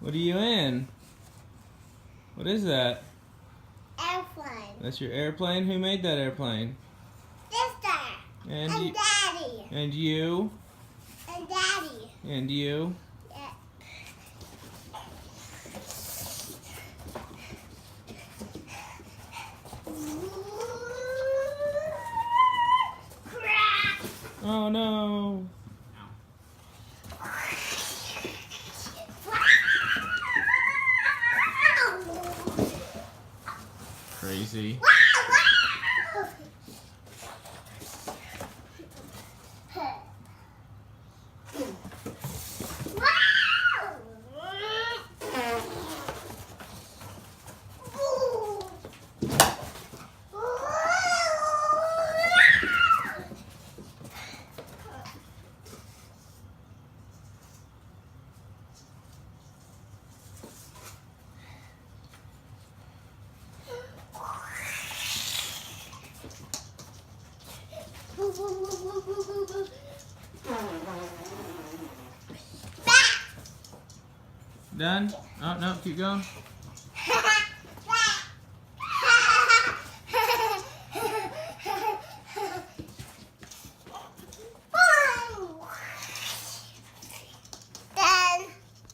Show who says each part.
Speaker 1: What are you in? What is that?
Speaker 2: Airplane.
Speaker 1: That's your airplane? Who made that airplane?
Speaker 2: Sister.
Speaker 1: And
Speaker 2: And
Speaker 1: you?
Speaker 2: Daddy.
Speaker 1: And you?
Speaker 2: And Daddy.
Speaker 1: And you?
Speaker 2: Yeah. Crap.
Speaker 1: Oh no! Crazy. Done? Oh no, keep going.